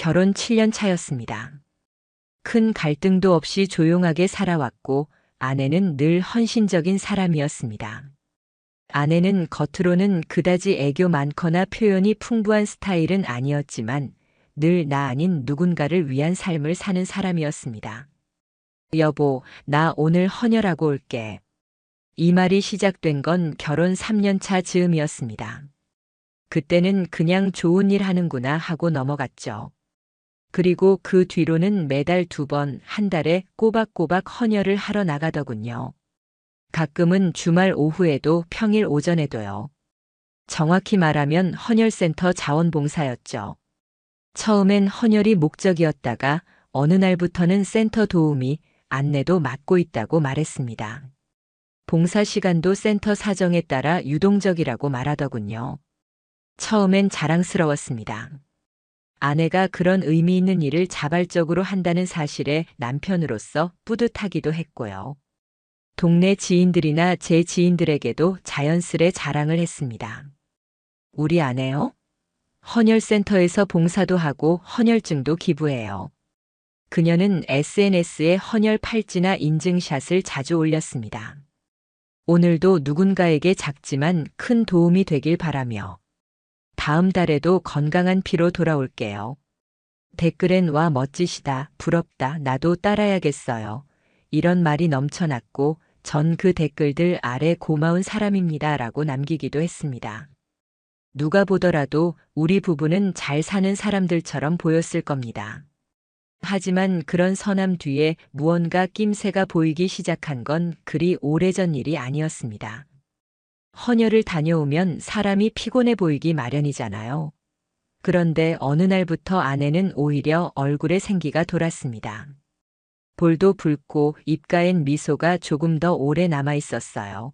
결혼 7년 차였습니다. 큰 갈등도 없이 조용하게 살아왔고 아내는 늘 헌신적인 사람이었습니다. 아내는 겉으로는 그다지 애교 많거나 표현이 풍부한 스타일은 아니었지만 늘 나 아닌 누군가를 위한 삶을 사는 사람이었습니다. 여보, 나 오늘 헌혈하고 올게. 이 말이 시작된 건 결혼 3년 차 즈음이었습니다. 그때는 그냥 좋은 일 하는구나 하고 넘어갔죠. 그리고 그 뒤로는 매달 2번, 한 달에 꼬박꼬박 헌혈을 하러 나가더군요. 가끔은 주말 오후에도 평일 오전에도요. 정확히 말하면 헌혈센터 자원봉사였죠. 처음엔 헌혈이 목적이었다가 어느 날부터는 센터 도우미, 안내도 맡고 있다고 말했습니다. 봉사 시간도 센터 사정에 따라 유동적이라고 말하더군요. 처음엔 자랑스러웠습니다. 아내가 그런 의미 있는 일을 자발적으로 한다는 사실에 남편으로서 뿌듯하기도 했고요. 동네 지인들이나 제 지인들에게도 자연스레 자랑을 했습니다. 우리 아내요? 헌혈센터에서 봉사도 하고 헌혈증도 기부해요. 그녀는 SNS에 헌혈 팔찌나 인증샷을 자주 올렸습니다. 오늘도 누군가에게 작지만 큰 도움이 되길 바라며 다음 달에도 건강한 피로 돌아올게요. 댓글엔 와 멋지시다, 부럽다, 나도 따라야겠어요. 이런 말이 넘쳐났고 전 그 댓글들 아래 고마운 사람입니다 라고 남기기도 했습니다. 누가 보더라도 우리 부부는 잘 사는 사람들처럼 보였을 겁니다. 하지만 그런 선함 뒤에 무언가 낌새가 보이기 시작한 건 그리 오래전 일이 아니었습니다. 헌혈을 다녀오면 사람이 피곤해 보이기 마련이잖아요. 그런데 어느 날부터 아내는 오히려 얼굴에 생기가 돌았습니다. 볼도 붉고 입가엔 미소가 조금 더 오래 남아 있었어요.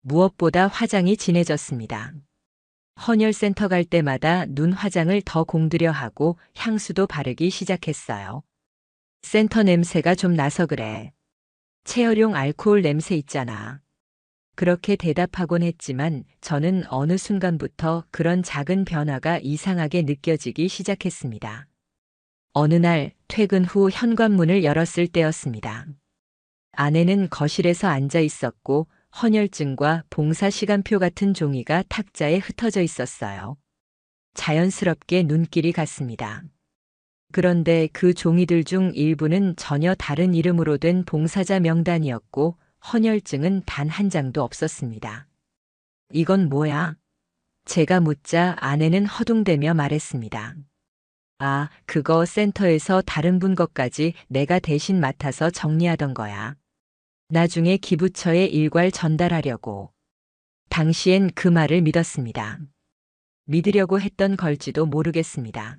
무엇보다 화장이 진해졌습니다. 헌혈센터 갈 때마다 눈 화장을 더 공들여 하고 향수도 바르기 시작했어요. 센터 냄새가 좀 나서 그래. 체열용 알코올 냄새 있잖아. 그렇게 대답하곤 했지만 저는 어느 순간부터 그런 작은 변화가 이상하게 느껴지기 시작했습니다. 어느 날 퇴근 후 현관문을 열었을 때였습니다. 아내는 거실에서 앉아 있었고 헌혈증과 봉사 시간표 같은 종이가 탁자에 흩어져 있었어요. 자연스럽게 눈길이 갔습니다. 그런데 그 종이들 중 일부는 전혀 다른 이름으로 된 봉사자 명단이었고 헌혈증은 단 한 장도 없었습니다. 이건 뭐야? 제가 묻자 아내는 허둥대며 말했습니다. 아, 그거 센터에서 다른 분 것까지 내가 대신 맡아서 정리하던 거야. 나중에 기부처에 일괄 전달하려고. 당시엔 그 말을 믿었습니다. 믿으려고 했던 걸지도 모르겠습니다.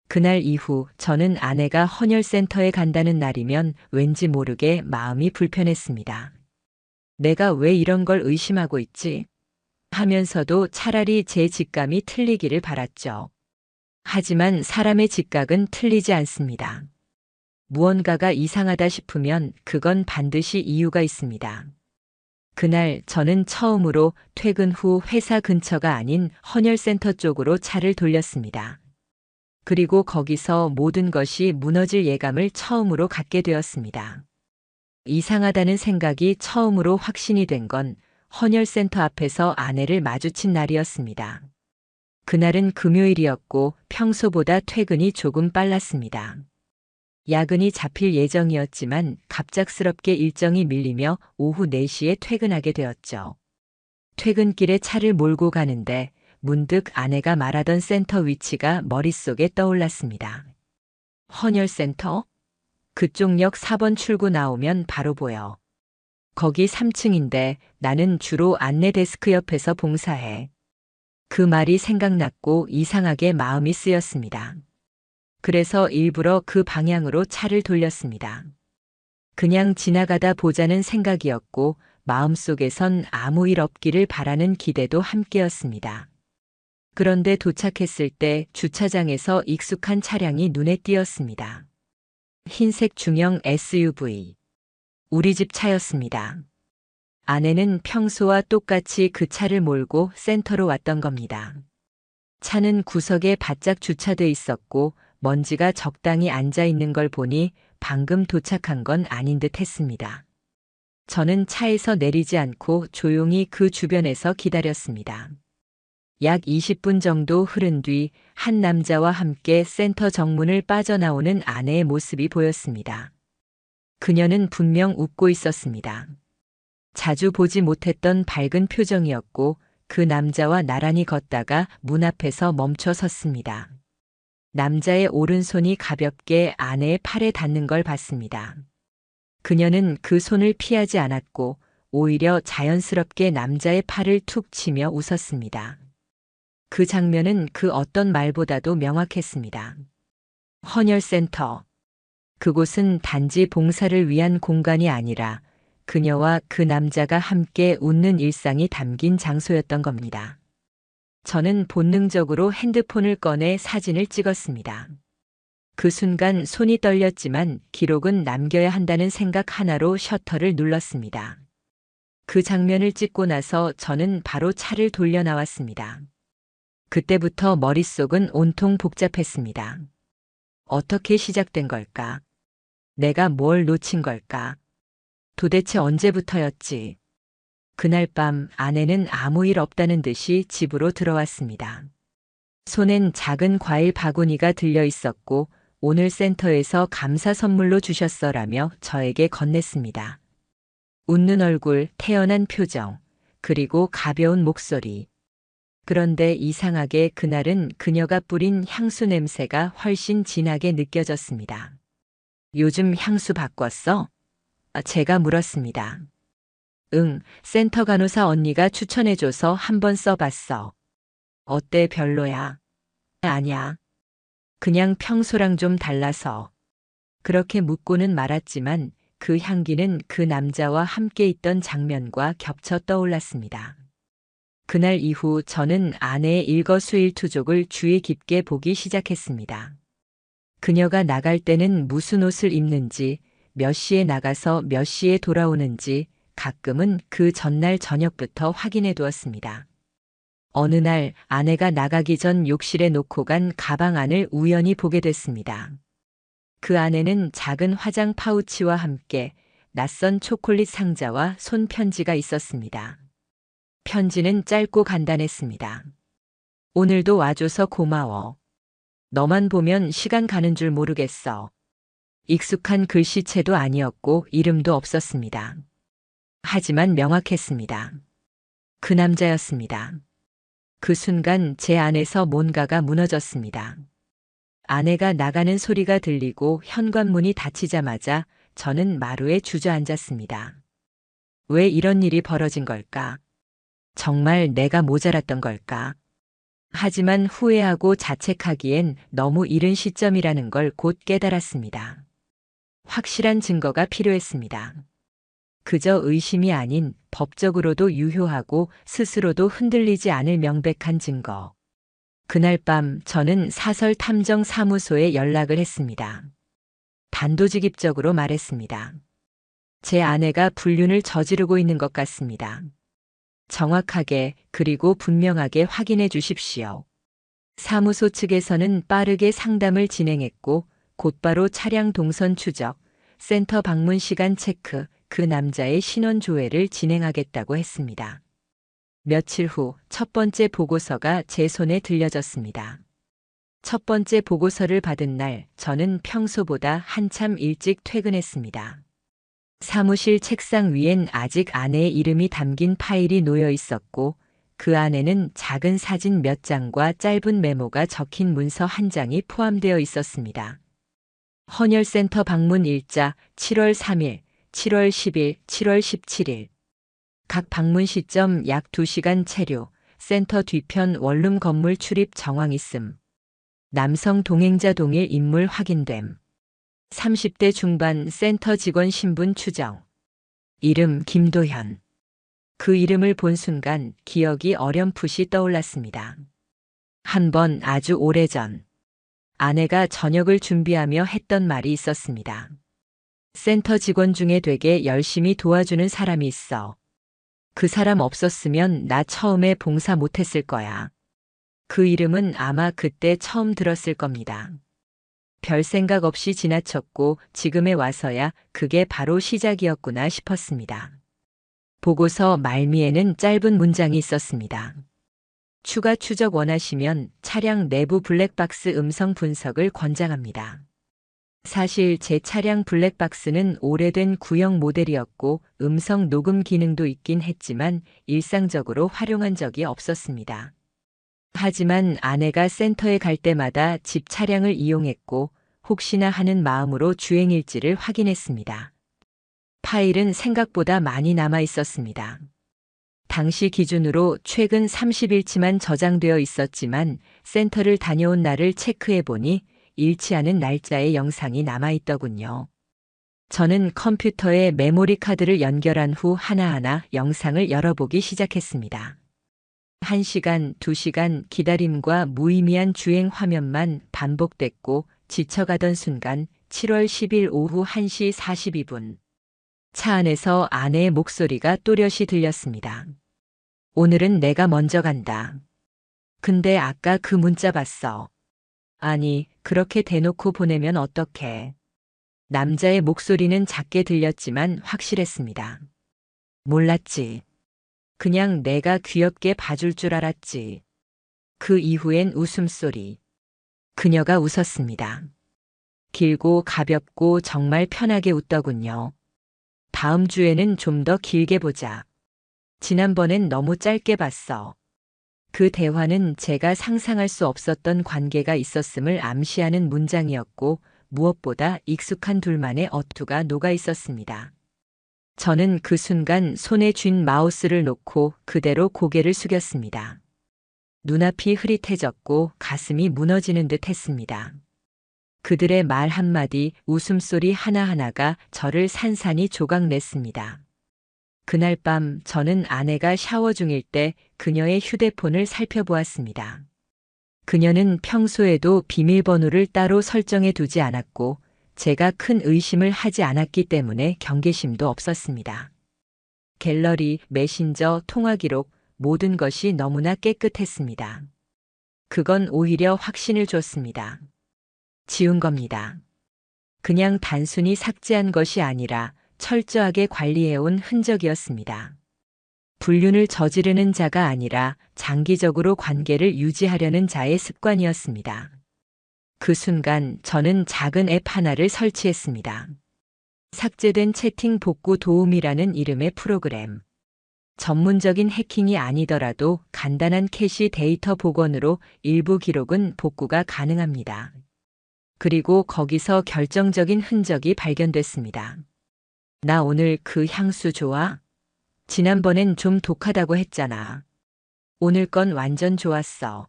그날 이후 저는 아내가 헌혈센터에 간다는 날이면 왠지 모르게 마음이 불편했습니다. 내가 왜 이런 걸 의심하고 있지? 하면서도 차라리 제 직감이 틀리기를 바랐죠. 하지만 사람의 직각은 틀리지 않습니다. 무언가가 이상하다 싶으면 그건 반드시 이유가 있습니다. 그날 저는 처음으로 퇴근 후 회사 근처가 아닌 헌혈센터 쪽으로 차를 돌렸습니다. 그리고 거기서 모든 것이 무너질 예감을 처음으로 갖게 되었습니다. 이상하다는 생각이 처음으로 확신이 된 건 헌혈센터 앞에서 아내를 마주친 날이었습니다. 그날은 금요일이었고 평소보다 퇴근이 조금 빨랐습니다. 야근이 잡힐 예정이었지만 갑작스럽게 일정이 밀리며 오후 4시에 퇴근하게 되었죠. 퇴근길에 차를 몰고 가는데 문득 아내가 말하던 센터 위치가 머릿속에 떠올랐습니다. 헌혈센터? 그쪽 역 4번 출구 나오면 바로 보여. 거기 3층인데 나는 주로 안내 데스크 옆에서 봉사해. 그 말이 생각났고 이상하게 마음이 쓰였습니다. 그래서 일부러 그 방향으로 차를 돌렸습니다. 그냥 지나가다 보자는 생각이었고 마음속에선 아무 일 없기를 바라는 기대도 함께였습니다. 그런데 도착했을 때 주차장에서 익숙한 차량이 눈에 띄었습니다. 흰색 중형 SUV. 우리 집 차였습니다. 아내는 평소와 똑같이 그 차를 몰고 센터로 왔던 겁니다. 차는 구석에 바짝 주차돼 있었고 먼지가 적당히 앉아 있는 걸 보니 방금 도착한 건 아닌 듯 했습니다. 저는 차에서 내리지 않고 조용히 그 주변에서 기다렸습니다. 약 20분 정도 흐른 뒤 한 남자와 함께 센터 정문을 빠져나오는 아내의 모습이 보였습니다. 그녀는 분명 웃고 있었습니다. 자주 보지 못했던 밝은 표정이었고 그 남자와 나란히 걷다가 문 앞에서 멈춰 섰습니다. 남자의 오른손이 가볍게 아내의 팔에 닿는 걸 봤습니다. 그녀는 그 손을 피하지 않았고 오히려 자연스럽게 남자의 팔을 툭 치며 웃었습니다. 그 장면은 그 어떤 말보다도 명확했습니다. 헌혈센터. 그곳은 단지 봉사를 위한 공간이 아니라 그녀와 그 남자가 함께 웃는 일상이 담긴 장소였던 겁니다. 저는 본능적으로 핸드폰을 꺼내 사진을 찍었습니다. 그 순간 손이 떨렸지만 기록은 남겨야 한다는 생각 하나로 셔터를 눌렀습니다. 그 장면을 찍고 나서 저는 바로 차를 돌려 나왔습니다. 그때부터 머릿속은 온통 복잡했습니다. 어떻게 시작된 걸까? 내가 뭘 놓친 걸까? 도대체 언제부터였지? 그날 밤 아내는 아무 일 없다는 듯이 집으로 들어왔습니다. 손엔 작은 과일 바구니가 들려 있었고 오늘 센터에서 감사 선물로 주셨어라며 저에게 건넸습니다. 웃는 얼굴, 태연한 표정, 그리고 가벼운 목소리. 그런데 이상하게 그날은 그녀가 뿌린 향수 냄새가 훨씬 진하게 느껴졌습니다. 요즘 향수 바꿨어? 제가 물었습니다. 응, 센터 간호사 언니가 추천해줘서 한번 써봤어. 어때, 별로야? 아니야. 그냥 평소랑 좀 달라서. 그렇게 묻고는 말았지만 그 향기는 그 남자와 함께 있던 장면과 겹쳐 떠올랐습니다. 그날 이후 저는 아내의 일거수일투족을 주의 깊게 보기 시작했습니다. 그녀가 나갈 때는 무슨 옷을 입는지, 몇 시에 나가서 몇 시에 돌아오는지 가끔은 그 전날 저녁부터 확인해 두었습니다. 어느 날 아내가 나가기 전 욕실에 놓고 간 가방 안을 우연히 보게 됐습니다. 그 안에는 작은 화장 파우치와 함께 낯선 초콜릿 상자와 손편지가 있었습니다. 편지는 짧고 간단했습니다. 오늘도 와줘서 고마워. 너만 보면 시간 가는 줄 모르겠어. 익숙한 글씨체도 아니었고 이름도 없었습니다. 하지만 명확했습니다. 그 남자였습니다. 그 순간 제 안에서 뭔가가 무너졌습니다. 아내가 나가는 소리가 들리고 현관문이 닫히자마자 저는 마루에 주저앉았습니다. 왜 이런 일이 벌어진 걸까? 정말 내가 모자랐던 걸까? 하지만 후회하고 자책하기엔 너무 이른 시점이라는 걸 곧 깨달았습니다. 확실한 증거가 필요했습니다. 그저 의심이 아닌 법적으로도 유효하고 스스로도 흔들리지 않을 명백한 증거. 그날 밤 저는 사설탐정사무소에 연락을 했습니다. 단도직입적으로 말했습니다. 제 아내가 불륜을 저지르고 있는 것 같습니다. 정확하게 그리고 분명하게 확인해 주십시오. 사무소 측에서는 빠르게 상담을 진행했고 곧바로 차량 동선 추적, 센터 방문 시간 체크, 그 남자의 신원 조회를 진행하겠다고 했습니다. 며칠 후 첫 번째 보고서가 제 손에 들려졌습니다. 첫 번째 보고서를 받은 날 저는 평소보다 한참 일찍 퇴근했습니다. 사무실 책상 위엔 아직 아내의 이름이 담긴 파일이 놓여 있었고 그 안에는 작은 사진 몇 장과 짧은 메모가 적힌 문서 한 장이 포함되어 있었습니다. 헌혈센터 방문 일자 7월 3일, 7월 10일, 7월 17일. 각 방문 시점 약 2시간 체류, 센터 뒤편 원룸 건물 출입 정황 있음. 남성 동행자 동일 인물 확인됨. 30대 중반 센터 직원 신분 추정. 이름 김도현. 그 이름을 본 순간 기억이 어렴풋이 떠올랐습니다. 한 번 아주 오래전 아내가 저녁을 준비하며 했던 말이 있었습니다. 센터 직원 중에 되게 열심히 도와주는 사람이 있어. 그 사람 없었으면 나 처음에 봉사 못했을 거야. 그 이름은 아마 그때 처음 들었을 겁니다. 별 생각 없이 지나쳤고 지금에 와서야 그게 바로 시작이었구나 싶었습니다. 보고서 말미에는 짧은 문장이 있었습니다. 추가 추적 원하시면 차량 내부 블랙박스 음성 분석을 권장합니다. 사실 제 차량 블랙박스는 오래된 구형 모델이었고 음성 녹음 기능도 있긴 했지만 일상적으로 활용한 적이 없었습니다. 하지만 아내가 센터에 갈 때마다 집 차량을 이용했고 혹시나 하는 마음으로 주행일지를 확인했습니다. 파일은 생각보다 많이 남아 있었습니다. 당시 기준으로 최근 30일치만 저장되어 있었지만 센터를 다녀온 날을 체크해 보니 일치하는 날짜의 영상이 남아 있더군요. 저는 컴퓨터에 메모리 카드를 연결한 후 하나하나 영상을 열어보기 시작했습니다. 1시간, 2시간 기다림과 무의미한 주행 화면만 반복됐고 지쳐가던 순간 7월 10일 오후 1시 42분. 차 안에서 아내의 목소리가 또렷이 들렸습니다. 오늘은 내가 먼저 간다. 근데 아까 그 문자 봤어. 아니, 그렇게 대놓고 보내면 어떡해. 남자의 목소리는 작게 들렸지만 확실했습니다. 몰랐지. 그냥 내가 귀엽게 봐줄 줄 알았지. 그 이후엔 웃음소리. 그녀가 웃었습니다. 길고 가볍고 정말 편하게 웃더군요. 다음 주에는 좀 더 길게 보자. 지난번엔 너무 짧게 봤어. 그 대화는 제가 상상할 수 없었던 관계가 있었음을 암시하는 문장이었고 무엇보다 익숙한 둘만의 어투가 녹아 있었습니다. 저는 그 순간 손에 쥔 마우스를 놓고 그대로 고개를 숙였습니다. 눈앞이 흐릿해졌고 가슴이 무너지는 듯 했습니다. 그들의 말 한마디, 웃음소리 하나하나가 저를 산산이 조각냈습니다. 그날 밤 저는 아내가 샤워 중일 때 그녀의 휴대폰을 살펴보았습니다. 그녀는 평소에도 비밀번호를 따로 설정해 두지 않았고 제가 큰 의심을 하지 않았기 때문에 경계심도 없었습니다. 갤러리, 메신저, 통화 기록 모든 것이 너무나 깨끗했습니다. 그건 오히려 확신을 줬습니다. 지운 겁니다. 그냥 단순히 삭제한 것이 아니라 철저하게 관리해온 흔적이었습니다. 불륜을 저지르는 자가 아니라 장기적으로 관계를 유지하려는 자의 습관이었습니다. 그 순간 저는 작은 앱 하나를 설치했습니다. 삭제된 채팅 복구 도움이라는 이름의 프로그램. 전문적인 해킹이 아니더라도 간단한 캐시 데이터 복원으로 일부 기록은 복구가 가능합니다. 그리고 거기서 결정적인 흔적이 발견됐습니다. 나 오늘 그 향수 좋아? 지난번엔 좀 독하다고 했잖아. 오늘 건 완전 좋았어.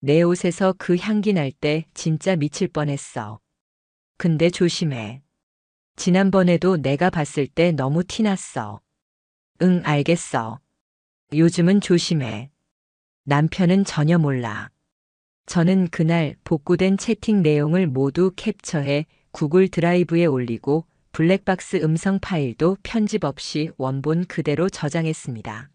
내 옷에서 그 향기 날 때 진짜 미칠 뻔했어. 근데 조심해. 지난번에도 내가 봤을 때 너무 티났어. 응, 알겠어. 요즘은 조심해. 남편은 전혀 몰라. 저는 그날 복구된 채팅 내용을 모두 캡처해 구글 드라이브에 올리고 블랙박스 음성 파일도 편집 없이 원본 그대로 저장했습니다.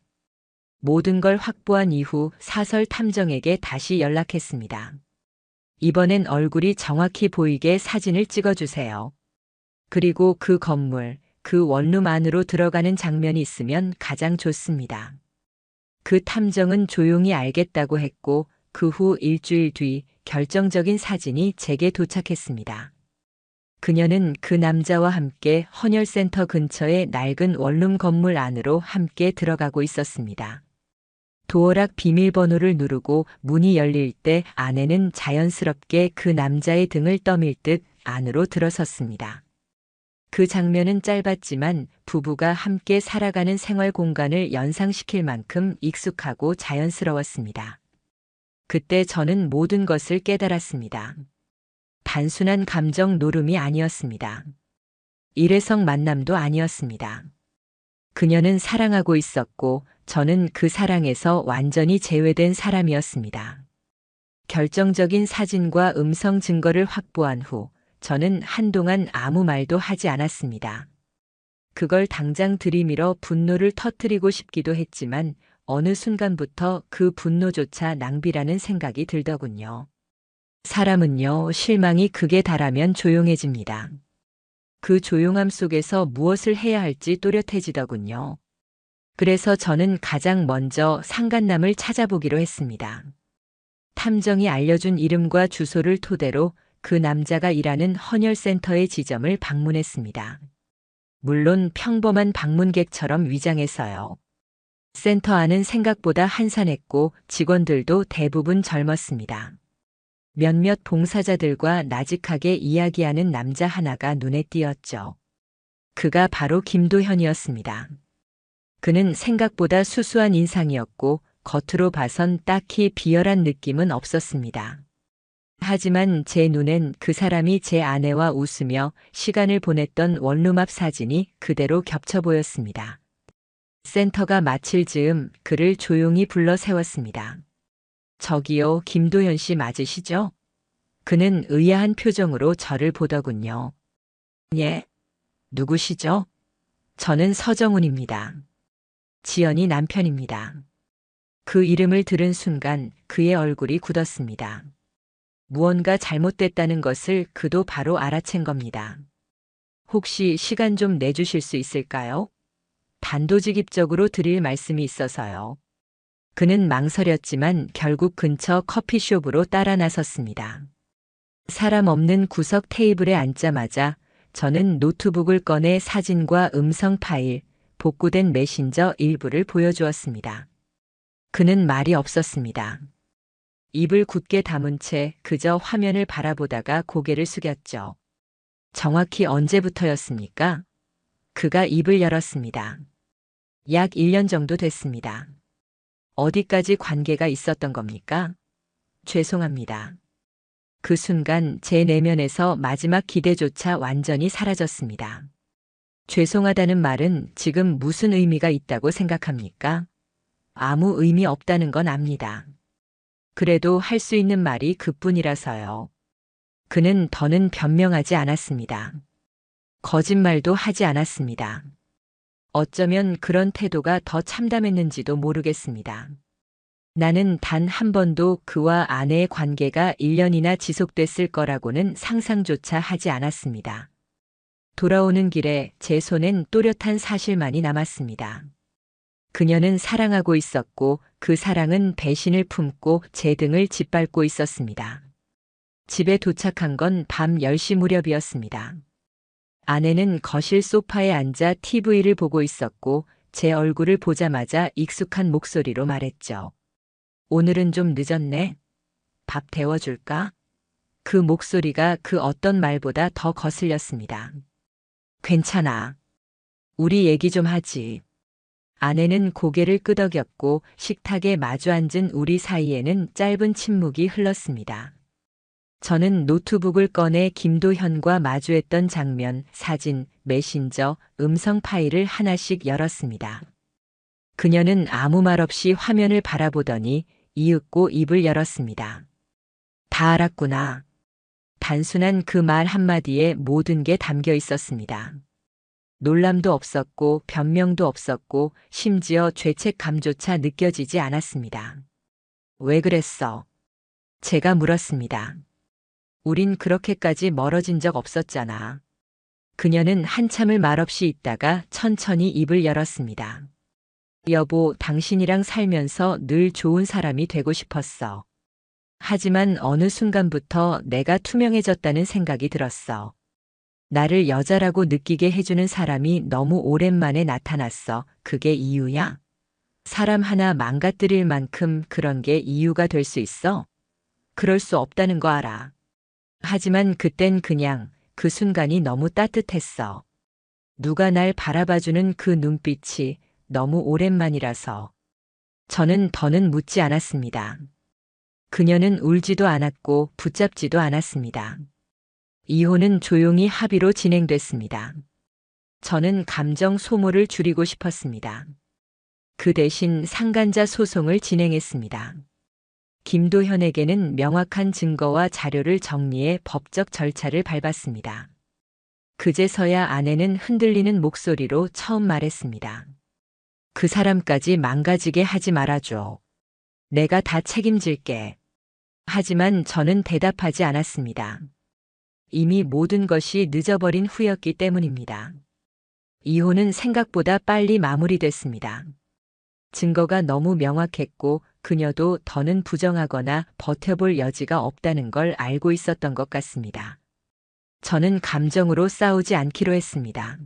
모든 걸 확보한 이후 사설 탐정에게 다시 연락했습니다. 이번엔 얼굴이 정확히 보이게 사진을 찍어주세요. 그리고 그 건물, 그 원룸 안으로 들어가는 장면이 있으면 가장 좋습니다. 그 탐정은 조용히 알겠다고 했고 그 후 일주일 뒤 결정적인 사진이 제게 도착했습니다. 그녀는 그 남자와 함께 헌혈센터 근처의 낡은 원룸 건물 안으로 함께 들어가고 있었습니다. 도어락 비밀번호를 누르고 문이 열릴 때 아내는 자연스럽게 그 남자의 등을 떠밀 듯 안으로 들어섰습니다. 그 장면은 짧았지만 부부가 함께 살아가는 생활 공간을 연상시킬 만큼 익숙하고 자연스러웠습니다. 그때 저는 모든 것을 깨달았습니다. 단순한 감정 노름이 아니었습니다. 일회성 만남도 아니었습니다. 그녀는 사랑하고 있었고 저는 그 사랑에서 완전히 제외된 사람이었습니다. 결정적인 사진과 음성 증거를 확보한 후 저는 한동안 아무 말도 하지 않았습니다. 그걸 당장 들이밀어 분노를 터뜨리고 싶기도 했지만 어느 순간부터 그 분노조차 낭비라는 생각이 들더군요. 사람은요, 실망이 극에 달하면 조용해집니다. 그 조용함 속에서 무엇을 해야 할지 또렷해지더군요. 그래서 저는 가장 먼저 상간남을 찾아보기로 했습니다. 탐정이 알려준 이름과 주소를 토대로 그 남자가 일하는 헌혈센터의 지점을 방문했습니다. 물론 평범한 방문객처럼 위장해서요. 센터 안은 생각보다 한산했고 직원들도 대부분 젊었습니다. 몇몇 봉사자들과 나직하게 이야기하는 남자 하나가 눈에 띄었죠. 그가 바로 김도현이었습니다. 그는 생각보다 수수한 인상이었고 겉으로 봐선 딱히 비열한 느낌은 없었습니다. 하지만 제 눈엔 그 사람이 제 아내와 웃으며 시간을 보냈던 원룸 앞 사진이 그대로 겹쳐 보였습니다. 센터가 마칠 즈음 그를 조용히 불러 세웠습니다. 저기요, 김도현 씨 맞으시죠? 그는 의아한 표정으로 저를 보더군요. 예, 누구시죠? 저는 서정훈입니다. 지연이 남편입니다. 그 이름을 들은 순간 그의 얼굴이 굳었습니다. 무언가 잘못됐다는 것을 그도 바로 알아챈 겁니다. 혹시 시간 좀 내주실 수 있을까요? 단도직입적으로 드릴 말씀이 있어서요. 그는 망설였지만 결국 근처 커피숍으로 따라 나섰습니다. 사람 없는 구석 테이블에 앉자마자 저는 노트북을 꺼내 사진과 음성 파일, 복구된 메신저 일부를 보여주었습니다. 그는 말이 없었습니다. 입을 굳게 다문 채 그저 화면을 바라보다가 고개를 숙였죠. 정확히 언제부터였습니까? 그가 입을 열었습니다. 약 1년 정도 됐습니다. 어디까지 관계가 있었던 겁니까? 죄송합니다. 그 순간 제 내면에서 마지막 기대조차 완전히 사라졌습니다. 죄송하다는 말은 지금 무슨 의미가 있다고 생각합니까? 아무 의미 없다는 건 압니다. 그래도 할 수 있는 말이 그뿐이라서요. 그는 더는 변명하지 않았습니다. 거짓말도 하지 않았습니다. 어쩌면 그런 태도가 더 참담했는지도 모르겠습니다. 나는 단 한 번도 그와 아내의 관계가 1년이나 지속됐을 거라고는 상상조차 하지 않았습니다. 돌아오는 길에 제 손엔 또렷한 사실만이 남았습니다. 그녀는 사랑하고 있었고 그 사랑은 배신을 품고 제 등을 짓밟고 있었습니다. 집에 도착한 건 밤 10시 무렵이었습니다. 아내는 거실 소파에 앉아 TV를 보고 있었고 제 얼굴을 보자마자 익숙한 목소리로 말했죠. 오늘은 좀 늦었네. 밥 데워줄까? 그 목소리가 그 어떤 말보다 더 거슬렸습니다. 괜찮아. 우리 얘기 좀 하지. 아내는 고개를 끄덕였고 식탁에 마주 앉은 우리 사이에는 짧은 침묵이 흘렀습니다. 저는 노트북을 꺼내 김도현과 마주했던 장면, 사진, 메신저, 음성 파일을 하나씩 열었습니다. 그녀는 아무 말 없이 화면을 바라보더니 이윽고 입을 열었습니다. 다 알았구나. 단순한 그 말 한마디에 모든 게 담겨 있었습니다. 놀람도 없었고 변명도 없었고 심지어 죄책감조차 느껴지지 않았습니다. 왜 그랬어? 제가 물었습니다. 우린 그렇게까지 멀어진 적 없었잖아. 그녀는 한참을 말없이 있다가 천천히 입을 열었습니다. 여보, 당신이랑 살면서 늘 좋은 사람이 되고 싶었어. 하지만 어느 순간부터 내가 투명해졌다는 생각이 들었어. 나를 여자라고 느끼게 해주는 사람이 너무 오랜만에 나타났어. 그게 이유야? 사람 하나 망가뜨릴 만큼 그런 게 이유가 될 수 있어? 그럴 수 없다는 거 알아. 하지만 그땐 그냥 그 순간이 너무 따뜻했어. 누가 날 바라봐주는 그 눈빛이 너무 오랜만이라서. 저는 더는 묻지 않았습니다. 그녀는 울지도 않았고 붙잡지도 않았습니다. 이혼은 조용히 합의로 진행됐습니다. 저는 감정 소모를 줄이고 싶었습니다. 그 대신 상간자 소송을 진행했습니다. 김도현에게는 명확한 증거와 자료를 정리해 법적 절차를 밟았습니다. 그제서야 아내는 흔들리는 목소리로 처음 말했습니다. 그 사람까지 망가지게 하지 말아줘. 내가 다 책임질게. 하지만 저는 대답하지 않았습니다. 이미 모든 것이 늦어버린 후였기 때문입니다. 이혼은 생각보다 빨리 마무리됐습니다. 증거가 너무 명확했고 그녀도 더는 부정하거나 버텨볼 여지가 없다는 걸 알고 있었던 것 같습니다. 저는 감정으로 싸우지 않기로 했습니다.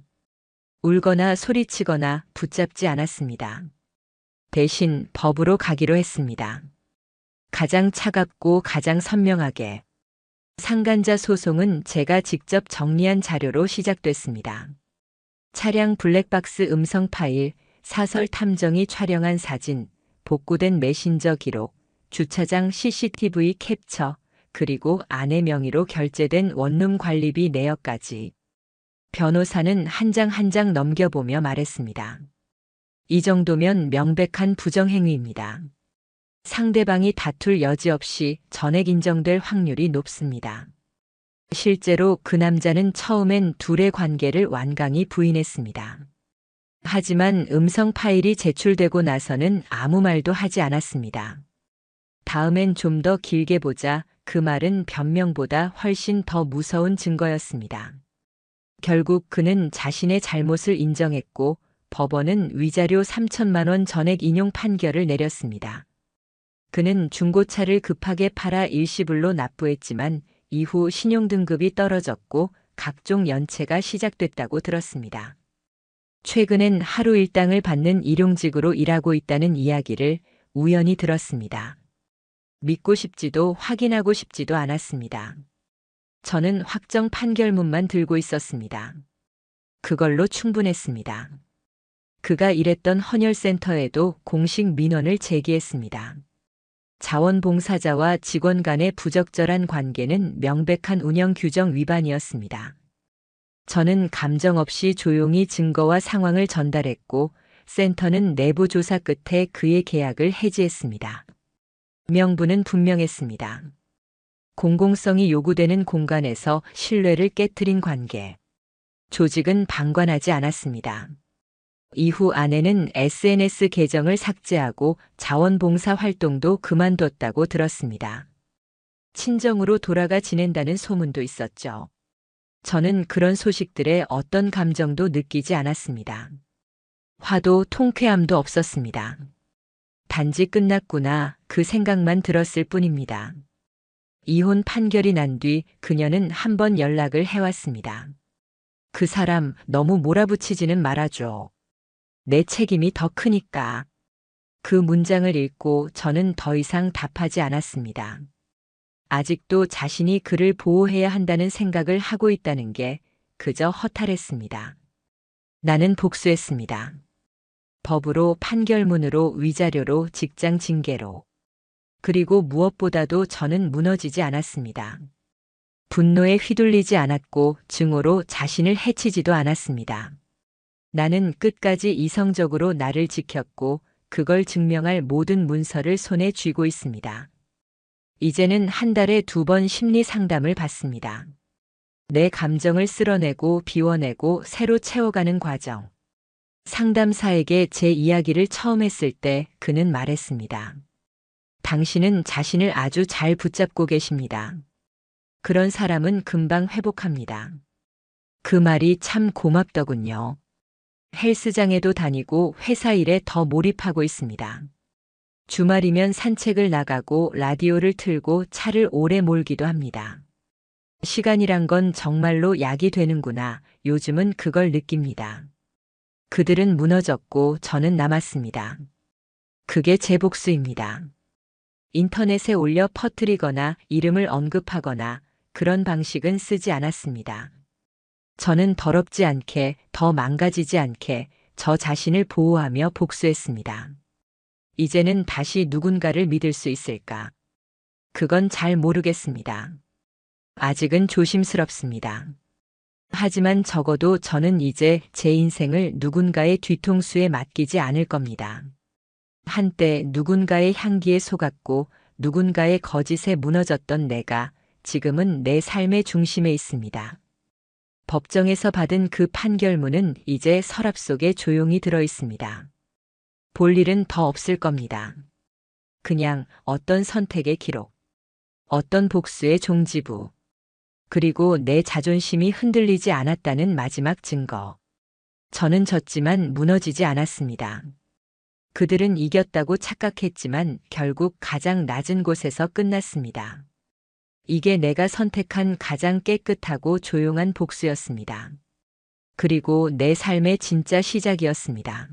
울거나 소리치거나 붙잡지 않았습니다. 대신 법으로 가기로 했습니다. 가장 차갑고 가장 선명하게. 상간자 소송은 제가 직접 정리한 자료로 시작됐습니다. 차량 블랙박스 음성 파일, 사설 탐정이 촬영한 사진, 복구된 메신저 기록, 주차장 CCTV 캡처, 그리고 아내 명의로 결제된 원룸 관리비 내역까지. 변호사는 한 장 한 장 넘겨보며 말했습니다. 이 정도면 명백한 부정행위입니다. 상대방이 다툴 여지 없이 전액 인정될 확률이 높습니다. 실제로 그 남자는 처음엔 둘의 관계를 완강히 부인했습니다. 하지만 음성 파일이 제출되고 나서는 아무 말도 하지 않았습니다. 다음엔 좀 더 길게 보자. 그 말은 변명보다 훨씬 더 무서운 증거였습니다. 결국 그는 자신의 잘못을 인정했고 법원은 위자료 3천만 원 전액 인용 판결을 내렸습니다. 그는 중고차를 급하게 팔아 일시불로 납부했지만 이후 신용등급이 떨어졌고 각종 연체가 시작됐다고 들었습니다. 최근엔 하루 일당을 받는 일용직으로 일하고 있다는 이야기를 우연히 들었습니다. 믿고 싶지도 확인하고 싶지도 않았습니다. 저는 확정 판결문만 들고 있었습니다. 그걸로 충분했습니다. 그가 일했던 헌혈센터에도 공식 민원을 제기했습니다. 자원봉사자와 직원 간의 부적절한 관계는 명백한 운영 규정 위반이었습니다. 저는 감정 없이 조용히 증거와 상황을 전달했고 센터는 내부 조사 끝에 그의 계약을 해지했습니다. 명분은 분명했습니다. 공공성이 요구되는 공간에서 신뢰를 깨트린 관계. 조직은 방관하지 않았습니다. 이후 아내는 SNS 계정을 삭제하고 자원봉사 활동도 그만뒀다고 들었습니다. 친정으로 돌아가 지낸다는 소문도 있었죠. 저는 그런 소식들에 어떤 감정도 느끼지 않았습니다. 화도 통쾌함도 없었습니다. 단지 끝났구나 그 생각만 들었을 뿐입니다. 이혼 판결이 난 뒤 그녀는 한 번 연락을 해왔습니다. 그 사람 너무 몰아붙이지는 말아줘. 내 책임이 더 크니까. 그 문장을 읽고 저는 더 이상 답하지 않았습니다. 아직도 자신이 그를 보호해야 한다는 생각을 하고 있다는 게 그저 허탈했습니다. 나는 복수했습니다. 법으로, 판결문으로, 위자료로, 직장 징계로. 그리고 무엇보다도 저는 무너지지 않았습니다. 분노에 휘둘리지 않았고 증오로 자신을 해치지도 않았습니다. 나는 끝까지 이성적으로 나를 지켰고 그걸 증명할 모든 문서를 손에 쥐고 있습니다. 이제는 한 달에 2번 심리 상담을 받습니다. 내 감정을 쓸어내고 비워내고 새로 채워가는 과정. 상담사에게 제 이야기를 처음 했을 때 그는 말했습니다. 당신은 자신을 아주 잘 붙잡고 계십니다. 그런 사람은 금방 회복합니다. 그 말이 참 고맙더군요. 헬스장에도 다니고 회사 일에 더 몰입하고 있습니다. 주말이면 산책을 나가고 라디오를 틀고 차를 오래 몰기도 합니다. 시간이란 건 정말로 약이 되는구나. 요즘은 그걸 느낍니다. 그들은 무너졌고 저는 남았습니다. 그게 제 복수입니다. 인터넷에 올려 퍼뜨리거나 이름을 언급하거나 그런 방식은 쓰지 않았습니다. 저는 더럽지 않게, 더 망가지지 않게 저 자신을 보호하며 복수했습니다. 이제는 다시 누군가를 믿을 수 있을까? 그건 잘 모르겠습니다. 아직은 조심스럽습니다. 하지만 적어도 저는 이제 제 인생을 누군가의 뒤통수에 맡기지 않을 겁니다. 한때 누군가의 향기에 속았고 누군가의 거짓에 무너졌던 내가 지금은 내 삶의 중심에 있습니다. 법정에서 받은 그 판결문은 이제 서랍 속에 조용히 들어 있습니다. 볼 일은 더 없을 겁니다. 그냥 어떤 선택의 기록. 어떤 복수의 종지부. 그리고 내 자존심이 흔들리지 않았다는 마지막 증거. 저는 졌지만 무너지지 않았습니다. 그들은 이겼다고 착각했지만 결국 가장 낮은 곳에서 끝났습니다. 이게 내가 선택한 가장 깨끗하고 조용한 복수였습니다. 그리고 내 삶의 진짜 시작이었습니다.